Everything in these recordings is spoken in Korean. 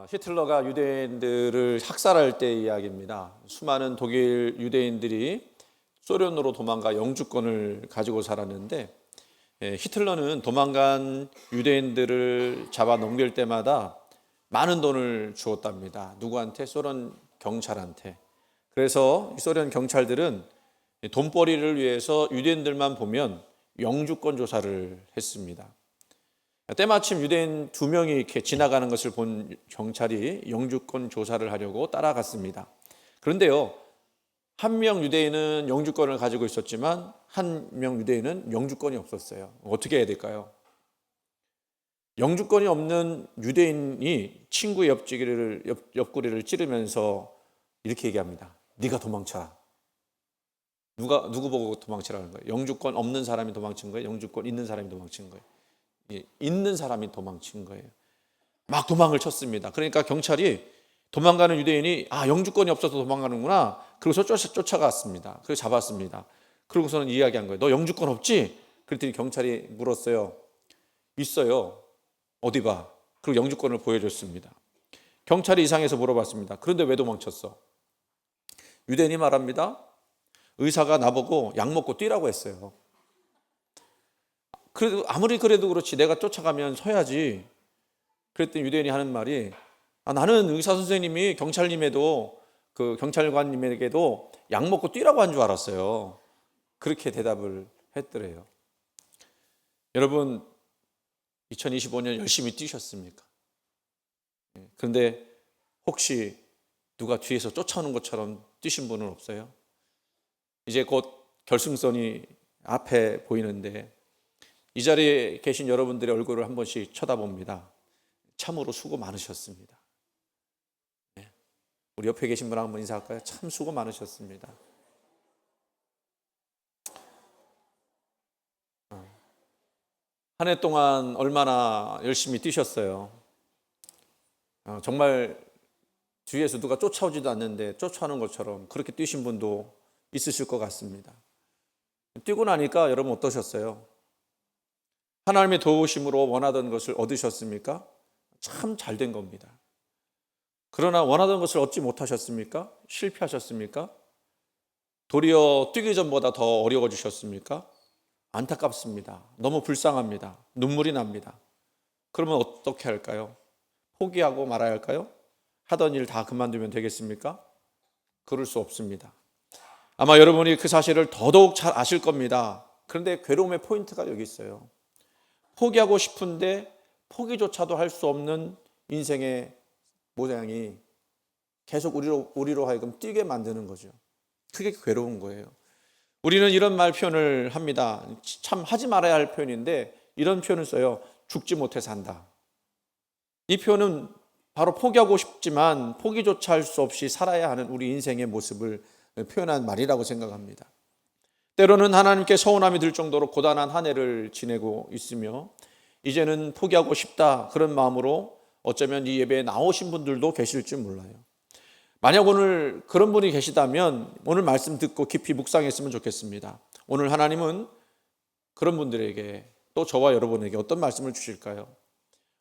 히틀러가 유대인들을 학살할 때 이야기입니다. 수많은 독일 유대인들이 소련으로 도망가 영주권을 가지고 살았는데 히틀러는 도망간 유대인들을 잡아 넘길 때마다 많은 돈을 주었답니다. 누구한테? 소련 경찰한테. 그래서 소련 경찰들은 돈벌이를 위해서 유대인들만 보면 영주권 조사를 했습니다. 때마침 유대인 2명이 이렇게 지나가는 것을 본 경찰이 영주권 조사를 하려고 따라갔습니다. 그런데요, 한 명 유대인은 영주권을 가지고 있었지만 한 명 유대인은 영주권이 없었어요. 어떻게 해야 될까요? 영주권이 없는 유대인이 친구의 옆구리를 찌르면서 이렇게 얘기합니다. 네가 도망쳐라. 누구 보고 도망치라는 거예요? 영주권 없는 사람이 도망친 거예요? 영주권 있는 사람이 도망친 거예요? 있는 사람이 도망친 거예요. 막 도망을 쳤습니다. 그러니까 경찰이 도망가는 유대인이 영주권이 없어서 도망가는구나. 그래서 쫓아갔습니다. 그래서 잡았습니다. 그러고서는 이야기한 거예요. 너 영주권 없지? 그랬더니 경찰이 물었어요. 있어요. 어디 봐. 그리고 영주권을 보여줬습니다. 경찰이 이상해서 물어봤습니다. 그런데 왜 도망쳤어? 유대인이 말합니다. 의사가 나보고 약 먹고 뛰라고 했어요. 그래도 아무리 그래도 그렇지 내가 쫓아가면 서야지. 그랬더니 유대인이 하는 말이 나는 의사 선생님이 그 경찰관님에게도 약 먹고 뛰라고 한 줄 알았어요. 그렇게 대답을 했더래요. 여러분 2025년 열심히 뛰셨습니까? 그런데 혹시 누가 뒤에서 쫓아오는 것처럼 뛰신 분은 없어요? 이제 곧 결승선이 앞에 보이는데 이 자리에 계신 여러분들의 얼굴을 한 번씩 쳐다봅니다. 참으로 수고 많으셨습니다. 우리 옆에 계신 분 한번 인사할까요? 참 수고 많으셨습니다. 한 해 동안 얼마나 열심히 뛰셨어요. 정말 뒤에서 누가 쫓아오지도 않는데 쫓아오는 것처럼 그렇게 뛰신 분도 있으실 것 같습니다. 뛰고 나니까 여러분 어떠셨어요? 하나님의 도우심으로 원하던 것을 얻으셨습니까? 참 잘 된 겁니다. 그러나 원하던 것을 얻지 못하셨습니까? 실패하셨습니까? 도리어 뛰기 전보다 더 어려워지셨습니까? 안타깝습니다. 너무 불쌍합니다. 눈물이 납니다. 그러면 어떻게 할까요? 포기하고 말아야 할까요? 하던 일 다 그만두면 되겠습니까? 그럴 수 없습니다. 아마 여러분이 그 사실을 더더욱 잘 아실 겁니다. 그런데 괴로움의 포인트가 여기 있어요. 포기하고 싶은데 포기조차도 할 수 없는 인생의 모양이 계속 우리로 하여금 뛰게 만드는 거죠. 그게 괴로운 거예요. 우리는 이런 말 표현을 합니다. 참 하지 말아야 할 표현인데 이런 표현을 써요. 죽지 못해 산다. 이 표현은 바로 포기하고 싶지만 포기조차 할 수 없이 살아야 하는 우리 인생의 모습을 표현한 말이라고 생각합니다. 때로는 하나님께 서운함이 들 정도로 고단한 한 해를 지내고 있으며 이제는 포기하고 싶다 그런 마음으로 어쩌면 이 예배에 나오신 분들도 계실지 몰라요. 만약 오늘 그런 분이 계시다면 오늘 말씀 듣고 깊이 묵상했으면 좋겠습니다. 오늘 하나님은 그런 분들에게 또 저와 여러분에게 어떤 말씀을 주실까요?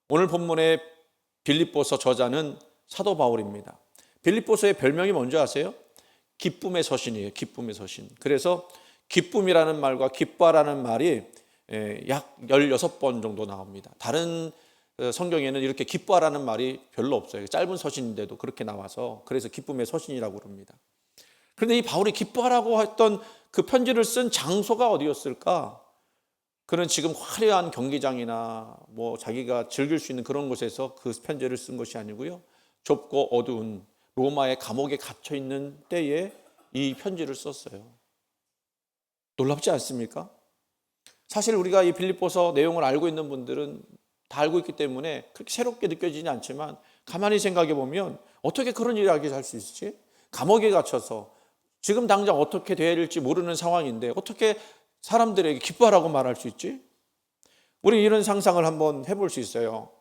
오늘 본문의 빌립보서 저자는 사도 바울입니다. 빌립보서의 별명이 뭔지 아세요? 기쁨의 서신이에요. 기쁨의 서신. 그래서 기쁨이라는 말과 기뻐라는 말이 약 16번 정도 나옵니다. 다른 성경에는 이렇게 기뻐하라는 말이 별로 없어요. 짧은 서신인데도 그렇게 나와서 그래서 기쁨의 서신이라고 그럽니다. 그런데 이 바울이 기뻐하라고 했던 그 편지를 쓴 장소가 어디였을까? 그는 지금 화려한 경기장이나 자기가 즐길 수 있는 그런 곳에서 그 편지를 쓴 것이 아니고요. 좁고 어두운 로마의 감옥에 갇혀 있는 때에 이 편지를 썼어요. 놀랍지 않습니까? 사실 우리가 이 빌립보서 내용을 알고 있는 분들은 다 알고 있기 때문에 그렇게 새롭게 느껴지지 않지만 가만히 생각해 보면 어떻게 그런 일을 하게 할 수 있지? 감옥에 갇혀서 지금 당장 어떻게 돼야 될지 모르는 상황인데 어떻게 사람들에게 기뻐하라고 말할 수 있지? 우리 이런 상상을 한번 해볼 수 있어요.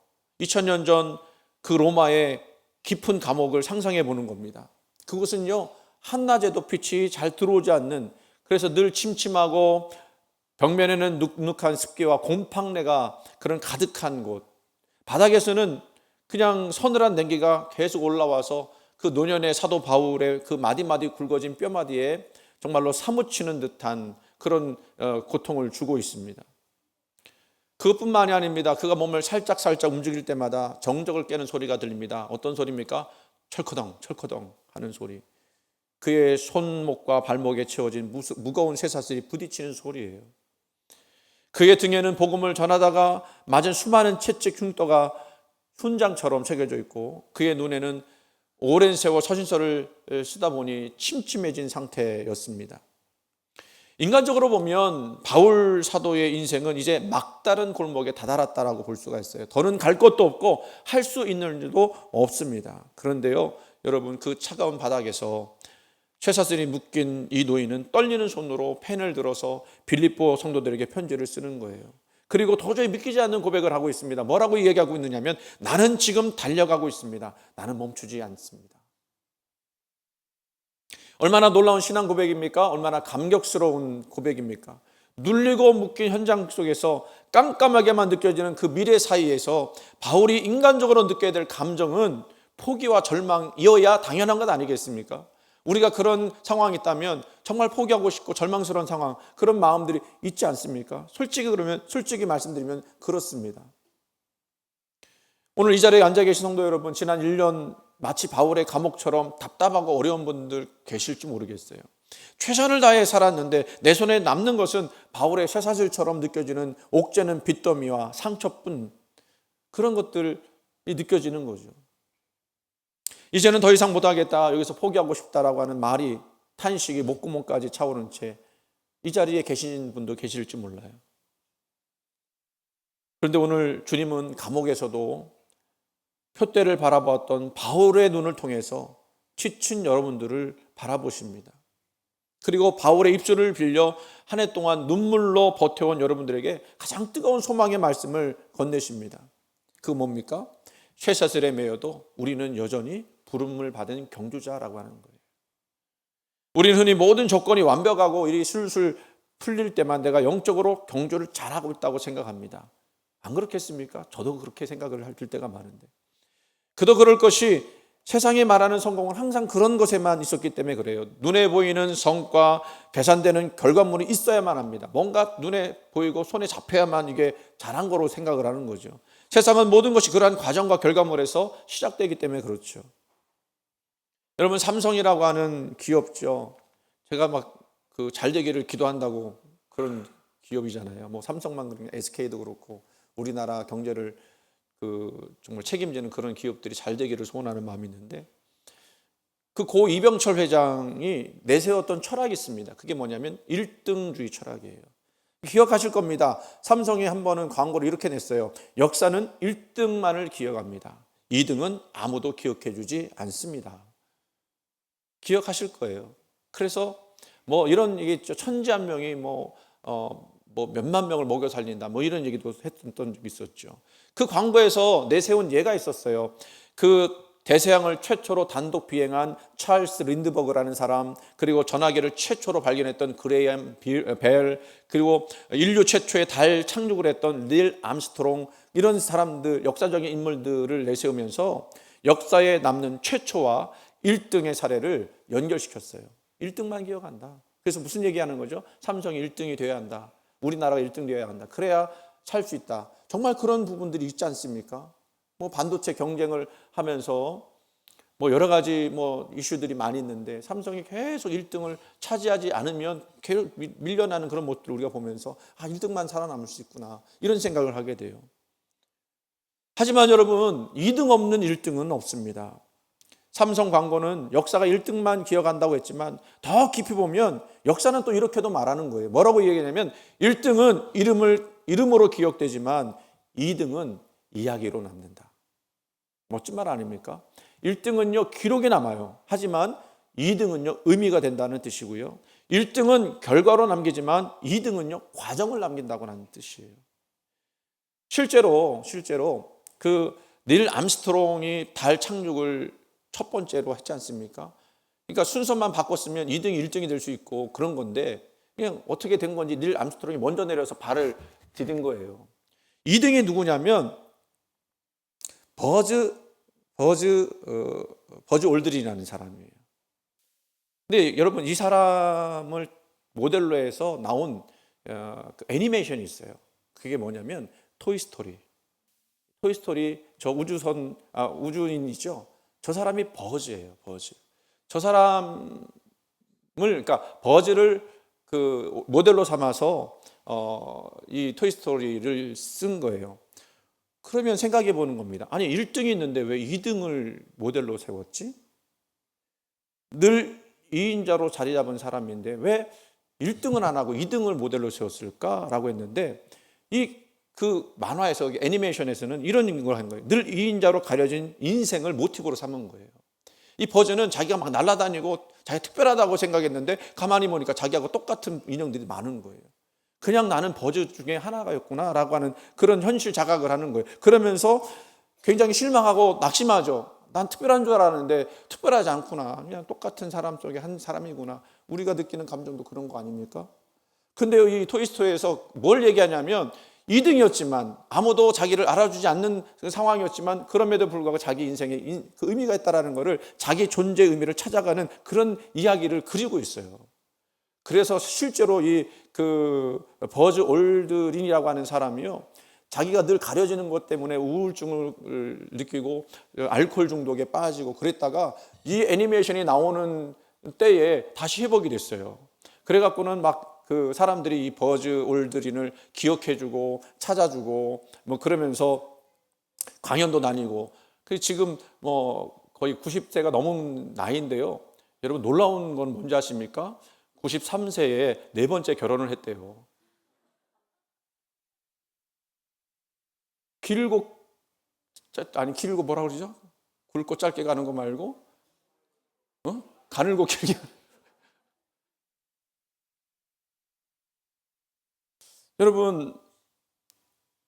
2000년 전 그 로마의 깊은 감옥을 상상해 보는 겁니다. 그곳은요 한낮에도 빛이 잘 들어오지 않는, 그래서 늘 침침하고 벽면에는 눅눅한 습기와 곰팡내가 그런 가득한 곳, 바닥에서는 그냥 서늘한 냉기가 계속 올라와서 그 노년의 사도 바울의 그 마디마디 굵어진 뼈마디에 정말로 사무치는 듯한 그런 고통을 주고 있습니다. 그것뿐만이 아닙니다. 그가 몸을 살짝 움직일 때마다 정적을 깨는 소리가 들립니다. 어떤 소리입니까? 철커덩 철커덩 하는 소리. 그의 손목과 발목에 채워진 무거운 쇠사슬이 부딪히는 소리예요. 그의 등에는 복음을 전하다가 맞은 수많은 채찍 흉터가 훈장처럼 새겨져 있고, 그의 눈에는 오랜 세월 서신서를 쓰다 보니 침침해진 상태였습니다. 인간적으로 보면 바울 사도의 인생은 이제 막다른 골목에 다다랐다라고 볼 수가 있어요. 더는 갈 것도 없고 할 수 있는 일도 없습니다. 그런데요, 여러분, 그 차가운 바닥에서 쇠사슬이 묶인 이 노인은 떨리는 손으로 펜을 들어서 빌립보 성도들에게 편지를 쓰는 거예요. 그리고 도저히 믿기지 않는 고백을 하고 있습니다. 뭐라고 얘기하고 있느냐면, 나는 지금 달려가고 있습니다. 나는 멈추지 않습니다. 얼마나 놀라운 신앙 고백입니까? 얼마나 감격스러운 고백입니까? 눌리고 묶인 현장 속에서 깜깜하게만 느껴지는 그 미래 사이에서 바울이 인간적으로 느껴야 될 감정은 포기와 절망이어야 당연한 것 아니겠습니까? 우리가 그런 상황이 있다면 정말 포기하고 싶고 절망스러운 상황, 그런 마음들이 있지 않습니까? 솔직히 말씀드리면 그렇습니다. 오늘 이 자리에 앉아 계신 성도 여러분, 지난 1년 마치 바울의 감옥처럼 답답하고 어려운 분들 계실지 모르겠어요. 최선을 다해 살았는데 내 손에 남는 것은 바울의 쇠사슬처럼 느껴지는 옥죄는 빚더미와 상처뿐, 그런 것들이 느껴지는 거죠. 이제는 더 이상 못하겠다, 여기서 포기하고 싶다라고 하는 말이, 탄식이 목구멍까지 차오른 채 이 자리에 계신 분도 계실지 몰라요. 그런데 오늘 주님은 감옥에서도 표대를 바라보았던 바울의 눈을 통해서 지친 여러분들을 바라보십니다. 그리고 바울의 입술을 빌려 한 해 동안 눈물로 버텨온 여러분들에게 가장 뜨거운 소망의 말씀을 건네십니다. 그 뭡니까? 쇠사슬에 매여도 우리는 여전히 부름을 받은 경주자라고 하는 거예요. 우리는 흔히 모든 조건이 완벽하고 일이 술술 풀릴 때만 내가 영적으로 경주를 잘하고 있다고 생각합니다. 안 그렇겠습니까? 저도 그렇게 생각을 할 때가 많은데, 그도 그럴 것이 세상이 말하는 성공은 항상 그런 것에만 있었기 때문에 그래요. 눈에 보이는 성과, 계산되는 결과물이 있어야만 합니다. 뭔가 눈에 보이고 손에 잡혀야만 이게 잘한 거로 생각을 하는 거죠. 세상은 모든 것이 그러한 과정과 결과물에서 시작되기 때문에 그렇죠. 여러분, 삼성이라고 하는 기업죠. 제가 막 그 잘 되기를 기도한다고 그런 기업이잖아요. 뭐 삼성만 그러면 SK도 그렇고 우리나라 경제를 정말 책임지는 그런 기업들이 잘 되기를 소원하는 마음이 있는데, 그 고 이병철 회장이 내세웠던 철학이 있습니다. 그게 뭐냐면 1등주의 철학이에요. 기억하실 겁니다. 삼성이 한 번은 광고를 이렇게 냈어요. 역사는 1등만을 기억합니다. 2등은 아무도 기억해 주지 않습니다. 기억하실 거예요. 그래서 뭐 이런 얘기 있죠. 천재 한 명이 뭐 몇만 명을 먹여 살린다, 뭐 이런 얘기도 했던 적이 있었죠. 그 광고에서 내세운 예가 있었어요. 그 대서양을 최초로 단독 비행한 찰스 린드버그라는 사람, 그리고 전화기를 최초로 발견했던 그레이엄 벨, 그리고 인류 최초의 달 착륙을 했던 닐 암스트롱, 이런 사람들, 역사적인 인물들을 내세우면서 역사에 남는 최초와 1등의 사례를 연결시켰어요. 1등만 기억한다. 그래서 무슨 얘기하는 거죠? 삼성이 1등이 돼야 한다. 우리나라가 1등 되어야 한다. 그래야 살 수 있다. 정말 그런 부분들이 있지 않습니까? 뭐 반도체 경쟁을 하면서 뭐 여러 가지 뭐 이슈들이 많이 있는데, 삼성이 계속 1등을 차지하지 않으면 계속 밀려나는 그런 모습들을 우리가 보면서 1등만 살아남을 수 있구나, 이런 생각을 하게 돼요. 하지만 여러분, 2등 없는 1등은 없습니다. 삼성 광고는 역사가 1등만 기억한다고 했지만 더 깊이 보면 역사는 또 이렇게도 말하는 거예요. 뭐라고 얘기하냐면 1등은 이름으로 기억되지만 2등은 이야기로 남는다. 멋진 말 아닙니까? 1등은요 기록에 남아요. 하지만 2등은요 의미가 된다는 뜻이고요. 1등은 결과로 남기지만 2등은요 과정을 남긴다고 하는 뜻이에요. 실제로 그 닐 암스트롱이 달 착륙을 첫 번째로 했지 않습니까? 그러니까 순서만 바꿨으면 2등이 1등이 될 수 있고 그런 건데, 그냥 어떻게 된 건지 닐 암스트롱이 먼저 내려서 발을 디딘 거예요. 2등이 누구냐면 버즈 올드린이라는 사람이에요. 근데 여러분, 이 사람을 모델로 해서 나온 그 애니메이션이 있어요. 그게 뭐냐면 토이스토리. 저 우주인이죠. 저 사람이 버즈예요. 버즈. 저 사람을, 그러니까 버즈를 그 모델로 삼아서 이 토이스토리를 쓴 거예요. 그러면 생각해 보는 겁니다. 아니, 1등이 있는데 왜 2등을 모델로 세웠지? 늘 2인자로 자리 잡은 사람인데 왜 1등은 안 하고 2등을 모델로 세웠을까라고 했는데, 그 만화에서, 애니메이션에서는 이런 걸 한 거예요. 늘 2인자로 가려진 인생을 모티브로 삼은 거예요. 이 버즈는 자기가 막 날아다니고 자기가 특별하다고 생각했는데 가만히 보니까 자기하고 똑같은 인형들이 많은 거예요. 그냥 나는 버즈 중에 하나가였구나라고 하는 그런 현실 자각을 하는 거예요. 그러면서 굉장히 실망하고 낙심하죠. 난 특별한 줄 알았는데 특별하지 않구나. 그냥 똑같은 사람 속에 한 사람이구나. 우리가 느끼는 감정도 그런 거 아닙니까? 근데 이 토이스토리에서 뭘 얘기하냐면, 2등이었지만 아무도 자기를 알아주지 않는 상황이었지만 그럼에도 불구하고 자기 인생에 그 의미가 있다라는 것을, 자기 존재의 의미를 찾아가는 그런 이야기를 그리고 있어요. 그래서 실제로 그 버즈 올드린이라고 하는 사람이요, 자기가 늘 가려지는 것 때문에 우울증을 느끼고 알코올 중독에 빠지고 그랬다가 이 애니메이션이 나오는 때에 다시 회복이 됐어요. 그래갖고는 막 그 사람들이 이 버즈 올드린을 기억해주고 찾아주고 뭐 그러면서 강연도 다니고, 그 지금 뭐 거의 90세가 넘은 나이인데요. 여러분, 놀라운 건 뭔지 아십니까? 93세에 네 번째 결혼을 했대요. 길고 뭐라 그러죠? 굵고 짧게 가는 거 말고 가늘고 길게. 여러분,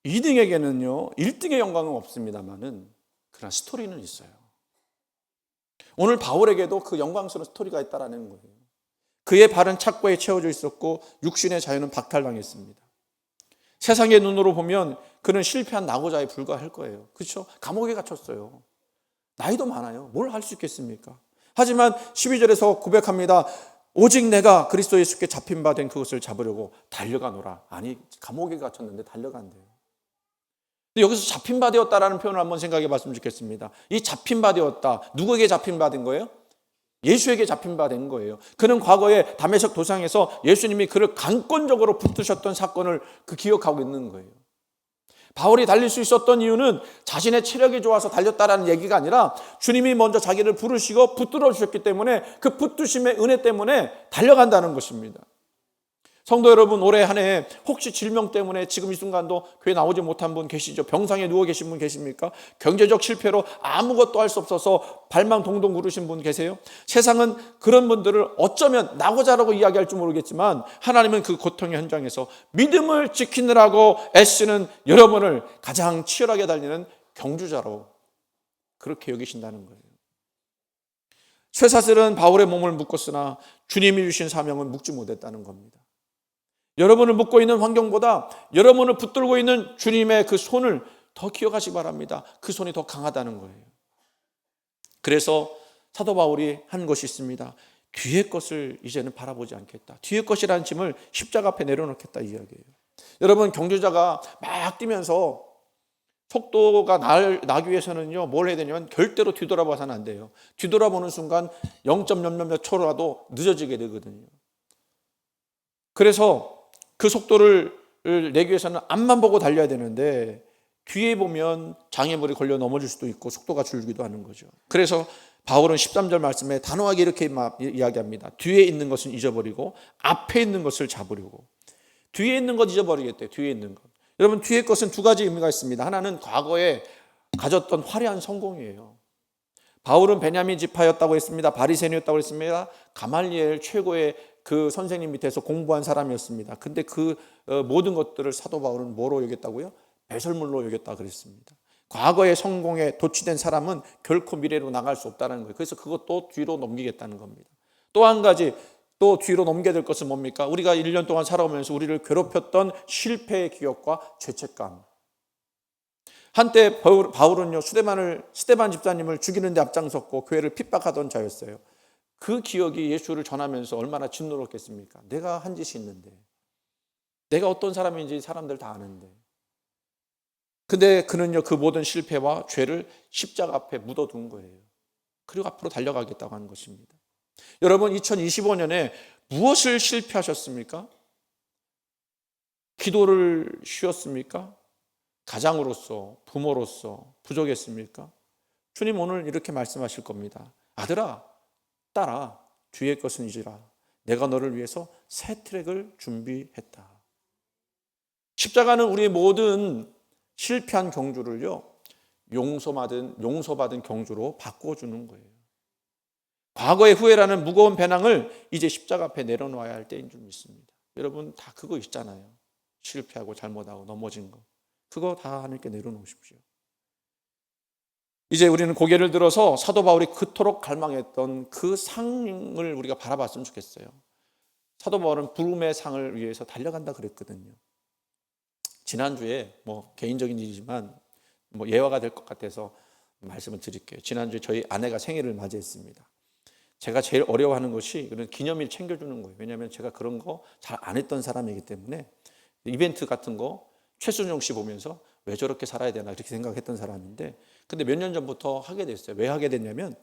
2등에게는요 1등의 영광은 없습니다만은 그러나 스토리는 있어요. 오늘 바울에게도 그 영광스러운 스토리가 있다라는 거예요. 그의 발은 착고에 채워져 있었고 육신의 자유는 박탈당했습니다. 세상의 눈으로 보면 그는 실패한 낙오자에 불과할 거예요. 그렇죠? 감옥에 갇혔어요. 나이도 많아요. 뭘 할 수 있겠습니까? 하지만 12절에서 고백합니다. 오직 내가 그리스도 예수께 잡힌 바 된 그것을 잡으려고 달려가노라. 아니, 감옥에 갇혔는데 달려간대요. 근데 여기서 잡힌 바 되었다라는 표현을 한번 생각해 봤으면 좋겠습니다. 이 잡힌 바 되었다, 누구에게 잡힌 바 된 거예요? 예수에게 잡힌 바 된 거예요. 그는 과거에 다메섹 도상에서 예수님이 그를 강권적으로 붙드셨던 사건을 기억하고 있는 거예요. 바울이 달릴 수 있었던 이유는 자신의 체력이 좋아서 달렸다라는 얘기가 아니라 주님이 먼저 자기를 부르시고 붙들어 주셨기 때문에 그 붙드심의 은혜 때문에 달려간다는 것입니다. 성도 여러분, 올해 한 해 혹시 질병 때문에 지금 이 순간도 교회 나오지 못한 분 계시죠? 병상에 누워 계신 분 계십니까? 경제적 실패로 아무것도 할 수 없어서 발만 동동 구르신 분 계세요? 세상은 그런 분들을 어쩌면 낙오자라고 이야기할지 모르겠지만 하나님은 그 고통의 현장에서 믿음을 지키느라고 애쓰는 여러분을 가장 치열하게 달리는 경주자로 그렇게 여기신다는 거예요. 쇠사슬은 바울의 몸을 묶었으나 주님이 주신 사명은 묶지 못했다는 겁니다. 여러분을 묶고 있는 환경보다 여러분을 붙들고 있는 주님의 그 손을 더 기억하시기 바랍니다. 그 손이 더 강하다는 거예요. 그래서 사도 바울이 한 것이 있습니다. 뒤의 것을 이제는 바라보지 않겠다. 뒤의 것이라는 짐을 십자가 앞에 내려놓겠다, 이 이야기예요. 여러분, 경주자가 막 뛰면서 속도가 나기 위해서는요, 뭘 해야 되냐면 절대로 뒤돌아봐서는 안 돼요. 뒤돌아보는 순간 0.몇 초라도 늦어지게 되거든요. 그래서 그 속도를 내기 위해서는 앞만 보고 달려야 되는데 뒤에 보면 장애물이 걸려 넘어질 수도 있고 속도가 줄기도 하는 거죠. 그래서 바울은 13절 말씀에 단호하게 이렇게 이야기합니다. 뒤에 있는 것은 잊어버리고 앞에 있는 것을 잡으려고. 뒤에 있는 것 잊어버리겠대요. 뒤에 있는 것. 여러분, 뒤에 것은 두 가지 의미가 있습니다. 하나는 과거에 가졌던 화려한 성공이에요. 바울은 베냐민 지파였다고 했습니다. 바리새인이었다고 했습니다. 가말리엘 최고의 그 선생님 밑에서 공부한 사람이었습니다. 근데 그 모든 것들을 사도 바울은 뭐로 여겼다고요? 배설물로 여겼다 그랬습니다. 과거의 성공에 도취된 사람은 결코 미래로 나갈 수 없다는 거예요. 그래서 그것도 뒤로 넘기겠다는 겁니다. 또 한 가지, 또 뒤로 넘겨야 될 것은 뭡니까? 우리가 1년 동안 살아오면서 우리를 괴롭혔던 실패의 기억과 죄책감. 한때 바울은요, 스데반 집사님을 죽이는 데 앞장섰고 교회를 핍박하던 자였어요. 그 기억이 예수를 전하면서 얼마나 진노롭겠습니까? 내가 한 짓이 있는데, 내가 어떤 사람인지 사람들 다 아는데. 근데 그는요, 그 모든 실패와 죄를 십자가 앞에 묻어둔 거예요. 그리고 앞으로 달려가겠다고 하는 것입니다. 여러분, 2025년에 무엇을 실패하셨습니까? 기도를 쉬었습니까? 가장으로서, 부모로서 부족했습니까? 주님 오늘 이렇게 말씀하실 겁니다. 아들아, 딸아, 뒤의 것은 잊으라. 내가 너를 위해서 새 트랙을 준비했다. 십자가는 우리의 모든 실패한 경주를요, 용서받은 경주로 바꿔주는 거예요. 과거의 후회라는 무거운 배낭을 이제 십자가 앞에 내려놓아야 할 때인 줄 믿습니다. 여러분 다 그거 있잖아요. 실패하고 잘못하고 넘어진 거. 그거 다 하나님께 내려놓으십시오. 이제 우리는 고개를 들어서 사도 바울이 그토록 갈망했던 그 상을 우리가 바라봤으면 좋겠어요. 사도 바울은 부름의 상을 위해서 달려간다 그랬거든요. 지난주에 개인적인 일이지만 예화가 될 것 같아서 말씀을 드릴게요. 지난주에 저희 아내가 생일을 맞이했습니다. 제가 제일 어려워하는 것이 그런 기념일 챙겨주는 거예요. 왜냐하면 제가 그런 거 잘 안 했던 사람이기 때문에 이벤트 같은 거 최순용 씨 보면서 왜 저렇게 살아야 되나 이렇게 생각했던 사람인데, 근데 몇 년 전부터 하게 됐어요. 왜 하게 됐냐면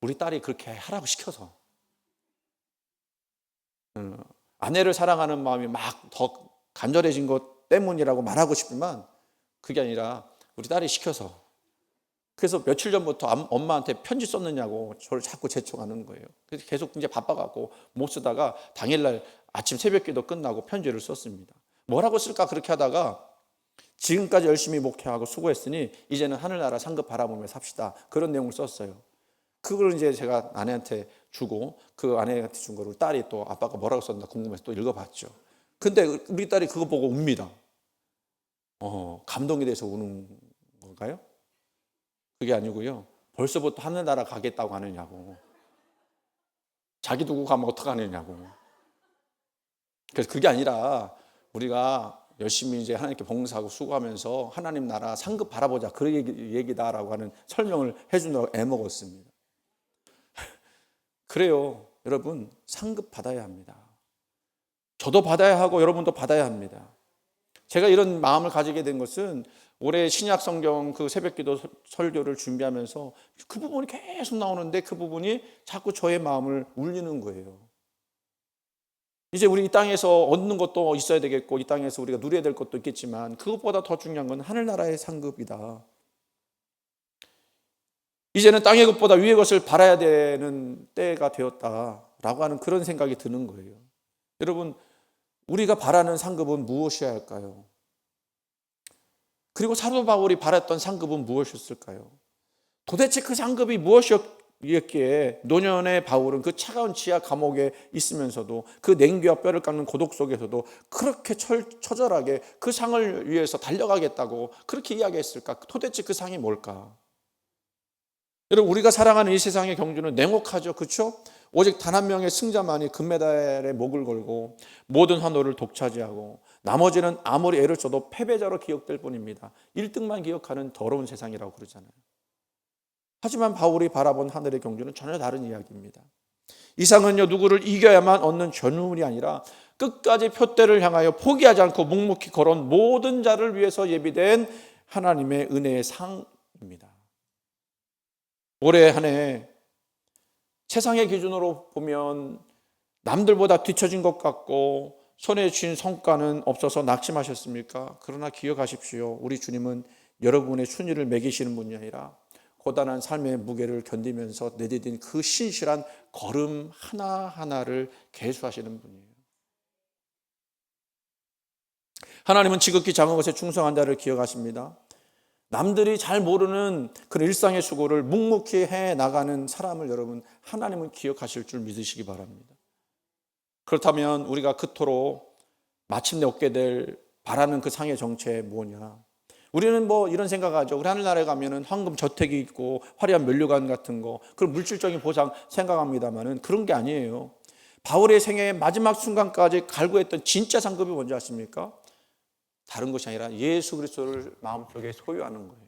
우리 딸이 그렇게 하라고 시켜서. 아내를 사랑하는 마음이 막 더 간절해진 것 때문이라고 말하고 싶지만 그게 아니라 우리 딸이 시켜서. 그래서 며칠 전부터 엄마한테 편지 썼느냐고 저를 자꾸 재촉하는 거예요. 그래서 계속 이제 바빠갖고 못 쓰다가 당일날 아침 새벽기도 끝나고 편지를 썼습니다. 뭐라고 쓸까 그렇게 하다가 지금까지 열심히 목회하고 수고했으니 이제는 하늘나라 상급 바라보며 삽시다. 그런 내용을 썼어요. 그걸 이제 제가 아내한테 주고 그 아내한테 준 거를 딸이 또 아빠가 뭐라고 썼나 궁금해서 또 읽어봤죠. 근데 우리 딸이 그거 보고 웁니다. 감동이 돼서 우는 건가요? 그게 아니고요. 벌써부터 하늘나라 가겠다고 하느냐고. 자기 두고 가면 어떡하느냐고. 그래서 그게 아니라 우리가 열심히 이제 하나님께 봉사하고 수고하면서 하나님 나라 상급 바라보자. 그 얘기다라고 하는 설명을 해주느라고 애먹었습니다. 그래요. 여러분, 상급 받아야 합니다. 저도 받아야 하고 여러분도 받아야 합니다. 제가 이런 마음을 가지게 된 것은 올해 신약 성경 그 새벽기도 설교를 준비하면서 그 부분이 계속 나오는데 그 부분이 자꾸 저의 마음을 울리는 거예요. 이제 우리 이 땅에서 얻는 것도 있어야 되겠고 이 땅에서 우리가 누려야 될 것도 있겠지만 그것보다 더 중요한 건 하늘나라의 상급이다. 이제는 땅의 것보다 위의 것을 바라야 되는 때가 되었다라고 하는 그런 생각이 드는 거예요. 여러분, 우리가 바라는 상급은 무엇이어야 할까요? 그리고 사도 바울이 바랐던 상급은 무엇이었을까요? 도대체 그 상급이 무엇이었기에 노년의 바울은 그 차가운 지하 감옥에 있으면서도 그 냉기와 뼈를 깎는 고독 속에서도 그렇게 처절하게 그 상을 위해서 달려가겠다고 그렇게 이야기했을까? 도대체 그 상이 뭘까? 여러분, 우리가 살아가는 이 세상의 경주는 냉혹하죠. 그렇죠? 오직 단 한 명의 승자만이 금메달에 목을 걸고 모든 환호를 독차지하고 나머지는 아무리 애를 써도 패배자로 기억될 뿐입니다. 1등만 기억하는 더러운 세상이라고 그러잖아요. 하지만 바울이 바라본 하늘의 경주는 전혀 다른 이야기입니다. 이 상은요, 누구를 이겨야만 얻는 전우물이 아니라 끝까지 표대를 향하여 포기하지 않고 묵묵히 걸어온 모든 자를 위해서 예비된 하나님의 은혜의 상입니다. 올해 한 해 세상의 기준으로 보면 남들보다 뒤처진 것 같고 손에 쥔 성과는 없어서 낙심하셨습니까? 그러나 기억하십시오. 우리 주님은 여러분의 순위를 매기시는 분이 아니라 고단한 삶의 무게를 견디면서 내디딘 그 신실한 걸음 하나하나를 계수하시는 분이에요. 하나님은 지극히 작은 것에 충성한 자를 기억하십니다. 남들이 잘 모르는 그런 일상의 수고를 묵묵히 해나가는 사람을 여러분 하나님은 기억하실 줄 믿으시기 바랍니다. 그렇다면 우리가 그토록 마침내 얻게 될 바라는 그 상의 정체 뭐냐? 우리는 이런 생각하죠. 우리 하늘나라에 가면은 황금 저택이 있고 화려한 면류관 같은 거, 그런 물질적인 보상 생각합니다만은 그런 게 아니에요. 바울의 생애의 마지막 순간까지 갈구했던 진짜 상급이 뭔지 아십니까? 다른 것이 아니라 예수 그리스도를 마음속에 소유하는 거예요.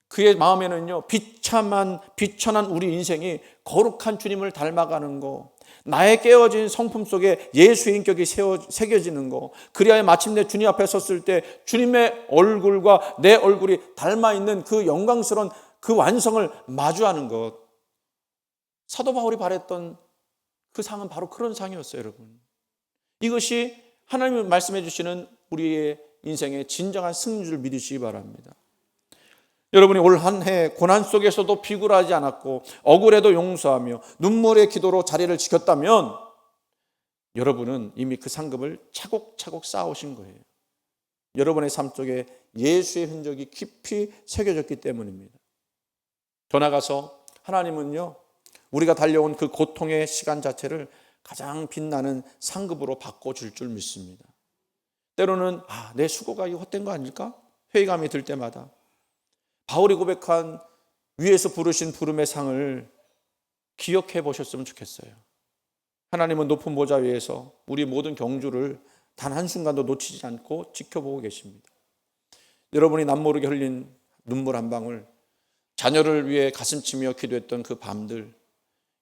그의 마음에는요, 비천한 우리 인생이 거룩한 주님을 닮아가는 거, 나의 깨어진 성품 속에 예수의 인격이 새겨지는 거, 그리하여 마침내 주님 앞에 섰을 때 주님의 얼굴과 내 얼굴이 닮아있는 그 영광스러운 그 완성을 마주하는 것. 사도 바울이 바랬던 그 상은 바로 그런 상이었어요, 여러분. 이것이 하나님이 말씀해 주시는 우리의 인생의 진정한 승리인 줄 믿으시기 바랍니다. 여러분이 올 한 해 고난 속에서도 비굴하지 않았고 억울해도 용서하며 눈물의 기도로 자리를 지켰다면 여러분은 이미 그 상급을 차곡차곡 쌓아오신 거예요. 여러분의 삶 속에 예수의 흔적이 깊이 새겨졌기 때문입니다. 더 나아가서 하나님은요, 우리가 달려온 그 고통의 시간 자체를 가장 빛나는 상급으로 바꿔줄 줄 믿습니다. 때로는 내 수고가 이거 헛된 거 아닐까? 회의감이 들 때마다 바울이 고백한 위에서 부르신 부름의 상을 기억해 보셨으면 좋겠어요. 하나님은 높은 보좌 위에서 우리 모든 경주를 단 한순간도 놓치지 않고 지켜보고 계십니다. 여러분이 남모르게 흘린 눈물 한 방울, 자녀를 위해 가슴치며 기도했던 그 밤들,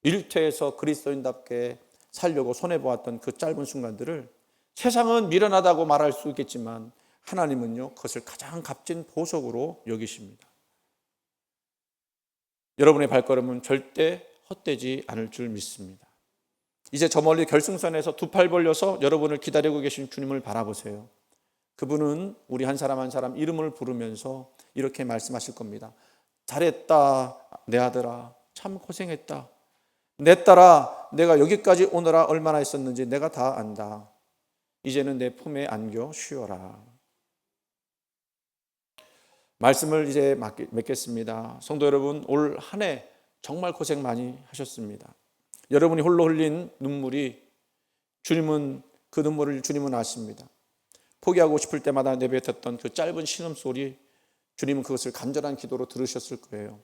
일터에서 그리스도인답게 살려고 손해보았던 그 짧은 순간들을 세상은 미련하다고 말할 수 있겠지만 하나님은요, 그것을 가장 값진 보석으로 여기십니다. 여러분의 발걸음은 절대 헛되지 않을 줄 믿습니다. 이제 저 멀리 결승선에서 두 팔 벌려서 여러분을 기다리고 계신 주님을 바라보세요. 그분은 우리 한 사람 한 사람 이름을 부르면서 이렇게 말씀하실 겁니다. 잘했다 내 아들아, 참 고생했다. 내 딸아, 내가 여기까지 오느라 얼마나 했었는지 내가 다 안다. 이제는 내 품에 안겨 쉬어라. 말씀을 이제 맺겠습니다. 성도 여러분, 올 한 해 정말 고생 많이 하셨습니다. 여러분이 홀로 흘린 눈물이 주님은 그 눈물을 주님은 아십니다. 포기하고 싶을 때마다 내뱉었던 그 짧은 신음소리, 주님은 그것을 간절한 기도로 들으셨을 거예요.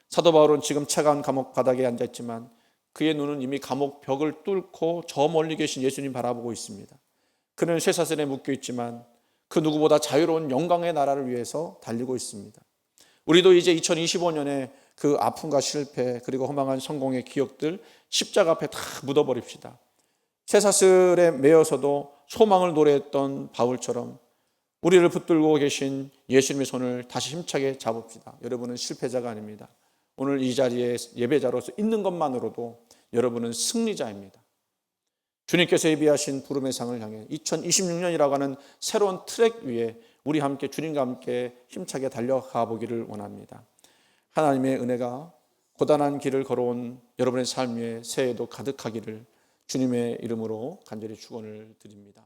사도 바울은 지금 차가운 감옥 바닥에 앉아있지만 그의 눈은 이미 감옥 벽을 뚫고 저 멀리 계신 예수님 바라보고 있습니다. 그는 쇠사슬에 묶여있지만 그 누구보다 자유로운 영광의 나라를 위해서 달리고 있습니다. 우리도 이제 2025년에 그 아픔과 실패 그리고 허망한 성공의 기억들 십자가 앞에 다 묻어버립시다. 쇠사슬에 매여서도 소망을 노래했던 바울처럼 우리를 붙들고 계신 예수님의 손을 다시 힘차게 잡읍시다. 여러분은 실패자가 아닙니다. 오늘 이 자리에 예배자로서 있는 것만으로도 여러분은 승리자입니다. 주님께서 예비하신 부름의 상을 향해 2026년이라고 하는 새로운 트랙 위에 우리 함께 주님과 함께 힘차게 달려가 보기를 원합니다. 하나님의 은혜가 고단한 길을 걸어온 여러분의 삶 위에 새해에도 가득하기를 주님의 이름으로 간절히 축원을 드립니다.